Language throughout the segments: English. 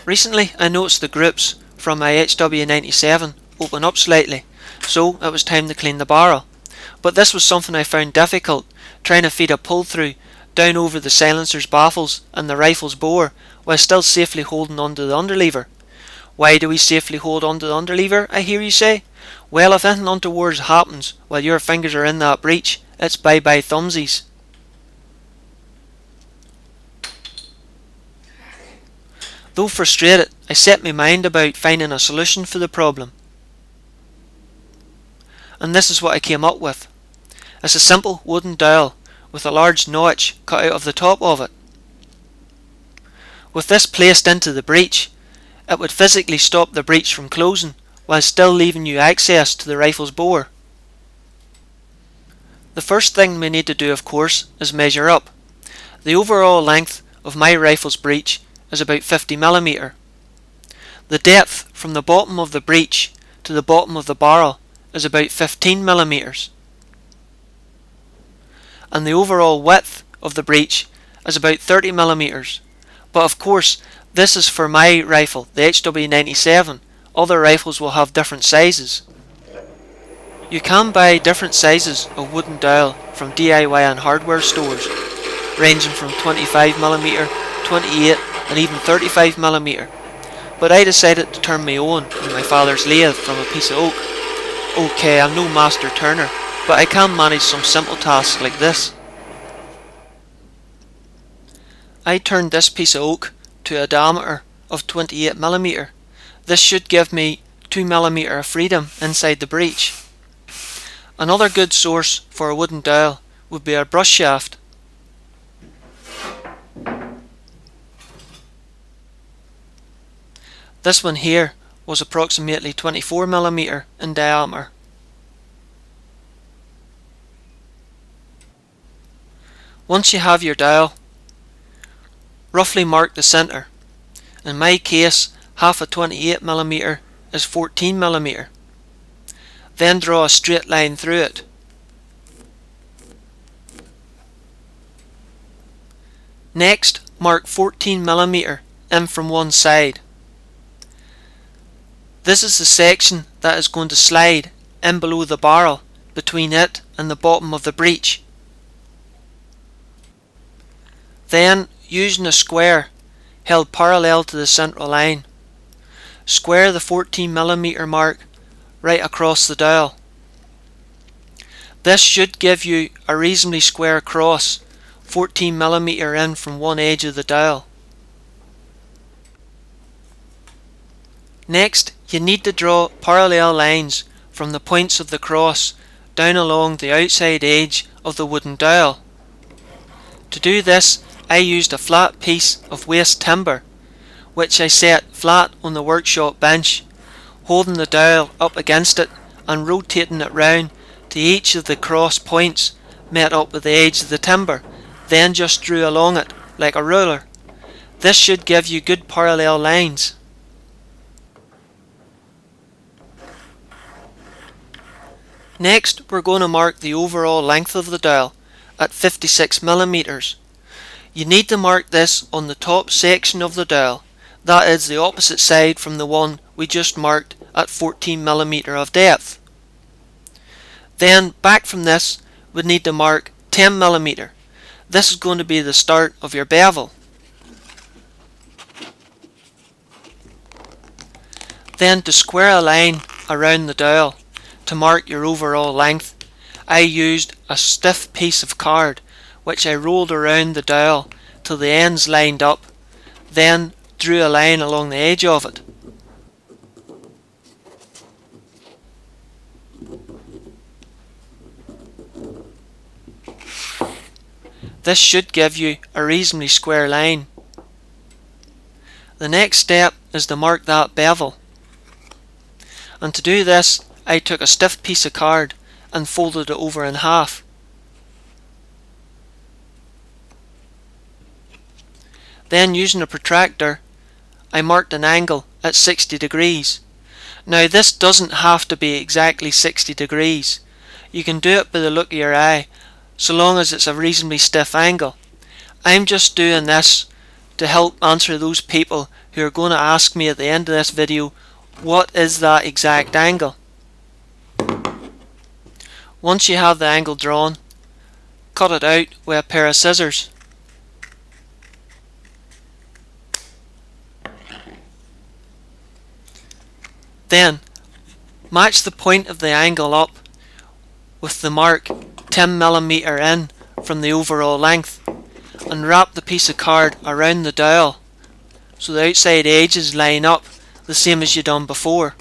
Recently I noticed the groups from my HW97 open up slightly, so it was time to clean the barrel. But this was something I found difficult, trying to feed a pull-through down over the silencer's baffles and the rifle's bore while still safely holding onto the underlever. Why do we safely hold onto the underlever, I hear you say? Well, if anything untoward happens while your fingers are in that breech, it's bye-bye thumbsies. Though frustrated, I set my mind about finding a solution for the problem. And this is what I came up with. It's a simple wooden dowel with a large notch cut out of the top of it. With this placed into the breech, it would physically stop the breech from closing while still leaving you access to the rifle's bore. The first thing we need to do, of course, is measure up. The overall length of my rifle's breech is about 50mm. The depth from the bottom of the breech to the bottom of the barrel is about 15mm. And the overall width of the breech is about 30mm. But of course, this is for my rifle, the HW97. Other rifles will have different sizes. You can buy different sizes of wooden dowel from DIY and hardware stores, ranging from 25mm, 28 and even 35mm. But I decided to turn my own with my father's lathe from a piece of oak. Okay, I'm no master turner, but I can manage some simple tasks like this. I turned this piece of oak to a diameter of 28mm. This should give me 2mm of freedom inside the breech. Another good source for a wooden dowel would be a brush shaft. This one here was approximately 24mm in diameter. Once you have your dowel, roughly mark the centre. In my case, half a 28mm is 14mm. Then draw a straight line through it. Next, mark 14mm in from one side. This is the section that is going to slide in below the barrel, between it and the bottom of the breech. Then, using a square held parallel to the central line, square the 14mm mark right across the dowel. This should give you a reasonably square cross, 14mm in from one edge of the dowel. Next, you need to draw parallel lines from the points of the cross down along the outside edge of the wooden dowel. To do this, I used a flat piece of waste timber, which I set flat on the workshop bench, holding the dowel up against it and rotating it round to each of the cross points met up with the edge of the timber, then just drew along it like a ruler. This should give you good parallel lines. Next, we're going to mark the overall length of the dowel at 56mm. You need to mark this on the top section of the dowel, that is the opposite side from the one we just marked at 14mm of depth. Then back from this, we need to mark 10mm. This is going to be the start of your bevel. Then to square a line around the dowel to mark your overall length, I used a stiff piece of card which I rolled around the dowel till the ends lined up, then drew a line along the edge of it. This should give you a reasonably square line. The next step is to mark that bevel. And to do this, I took a stiff piece of card and folded it over in half. Then using a protractor, I marked an angle at 60 degrees. Now this doesn't have to be exactly 60 degrees. You can do it by the look of your eye, so long as it's a reasonably stiff angle. I'm just doing this to help answer those people who are going to ask me at the end of this video, what is that exact angle? Once you have the angle drawn, cut it out with a pair of scissors. Then match the point of the angle up with the mark 10mm in from the overall length, and wrap the piece of card around the dowel so the outside edges line up the same as you done before.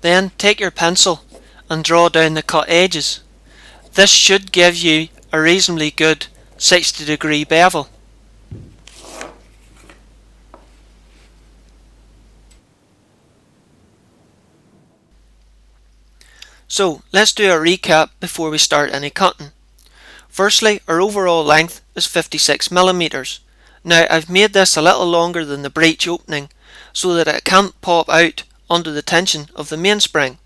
Then take your pencil and draw down the cut edges. This should give you a reasonably good 60-degree bevel. So let's do a recap before we start any cutting. Firstly, our overall length is 56mm. Now I've made this a little longer than the breech opening so that it can't pop out under the tension of the mainspring.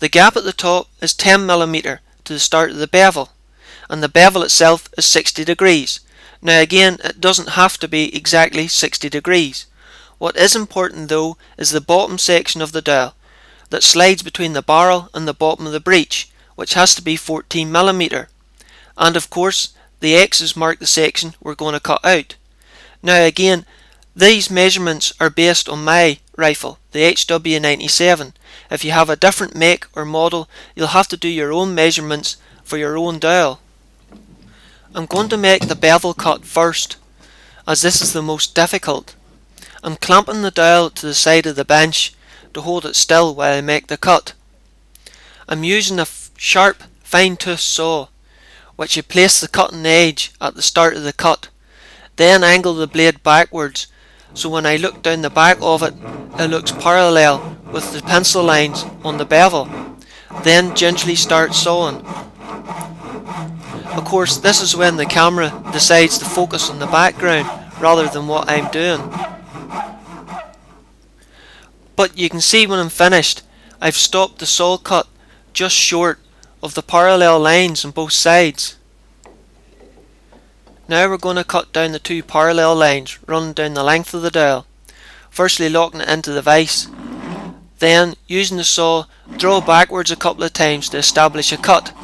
The gap at the top is 10mm to the start of the bevel, and the bevel itself is 60 degrees. Now again, it doesn't have to be exactly 60 degrees. What is important though is the bottom section of the dowel that slides between the barrel and the bottom of the breech, which has to be 14mm. And of course, the X's mark the section we're going to cut out. Now again, these measurements are based on my rifle, the HW97. If you have a different make or model, you'll have to do your own measurements for your own dowel. I'm going to make the bevel cut first, as this is the most difficult. I'm clamping the dowel to the side of the bench to hold it still while I make the cut. I'm using a sharp, fine-toothed saw, which you place the cutting edge at the start of the cut. Then angle the blade backwards, so when I look down the back of it, it looks parallel with the pencil lines on the bevel. Then gingerly start sawing. Of course, this is when the camera decides to focus on the background rather than what I'm doing. But you can see when I'm finished, I've stopped the saw cut just short of the parallel lines on both sides. Now we're going to cut down the two parallel lines running down the length of the dowel. Firstly locking it into the vise. Then using the saw, draw backwards a couple of times to establish a cut.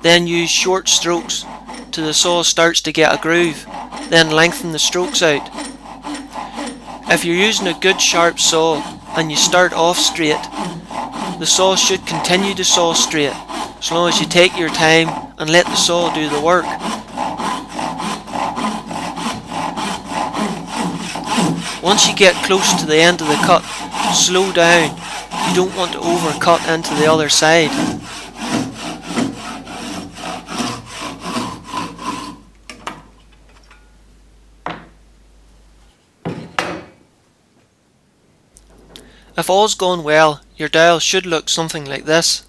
Then use short strokes till the saw starts to get a groove. Then lengthen the strokes out. If you're using a good sharp saw and you start off straight, the saw should continue to saw straight as long as you take your time and let the saw do the work. Once you get close to the end of the cut, slow down. You don't want to overcut into the other side. If all's gone well, your dowel should look something like this.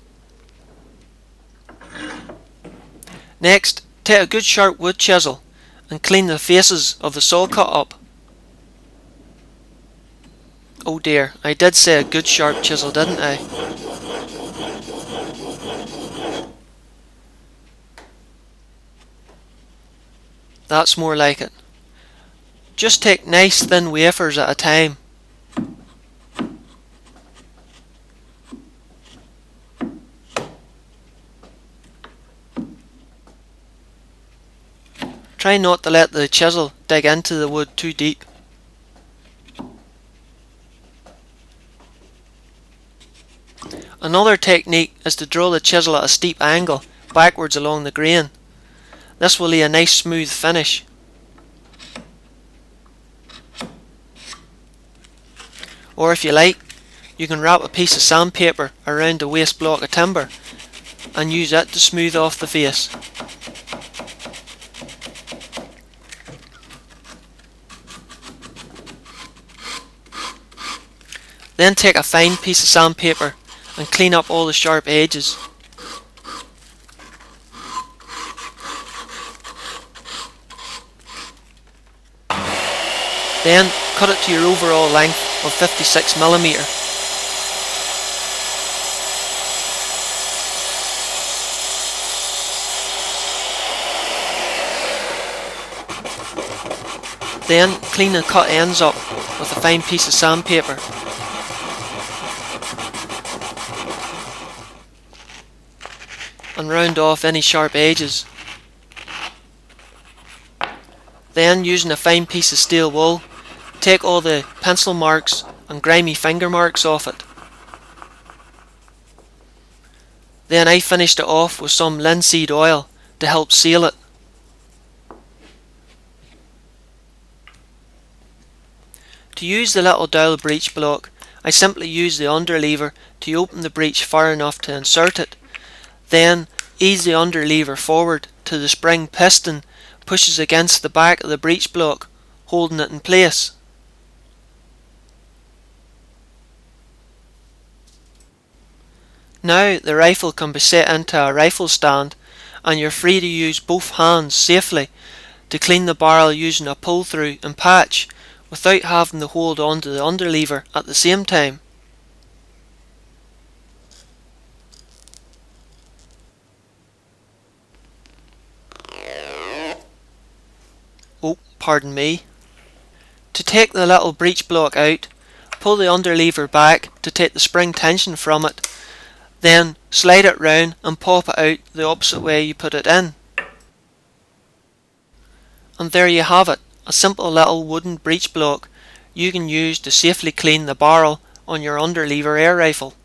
Next, take a good sharp wood chisel and clean the faces of the saw cut up. Oh dear, I did say a good sharp chisel, didn't I? That's more like it. Just take nice thin wafers at a time. Try not to let the chisel dig into the wood too deep. Another technique is to draw the chisel at a steep angle backwards along the grain. This will lay a nice smooth finish. Or if you like, you can wrap a piece of sandpaper around a waste block of timber and use it to smooth off the face. Then take a fine piece of sandpaper and clean up all the sharp edges. Then cut it to your overall length of 56mm. Then clean the cut ends up with a fine piece of sandpaper. And round off any sharp edges. Then, using a fine piece of steel wool, take all the pencil marks and grimy finger marks off it. Then I finished it off with some linseed oil to help seal it. To use the little dowel breech block, I simply use the underlever to open the breech far enough to insert it. Then ease the underlever forward till the spring piston pushes against the back of the breech block, holding it in place. Now the rifle can be set into a rifle stand, and you're free to use both hands safely to clean the barrel using a pull through and patch without having to hold on to the underlever at the same time. Oh, pardon me. To take the little breech block out, pull the underlever back to take the spring tension from it, then slide it round and pop it out the opposite way you put it in. And there you have it, a simple little wooden breech block you can use to safely clean the barrel on your underlever air rifle.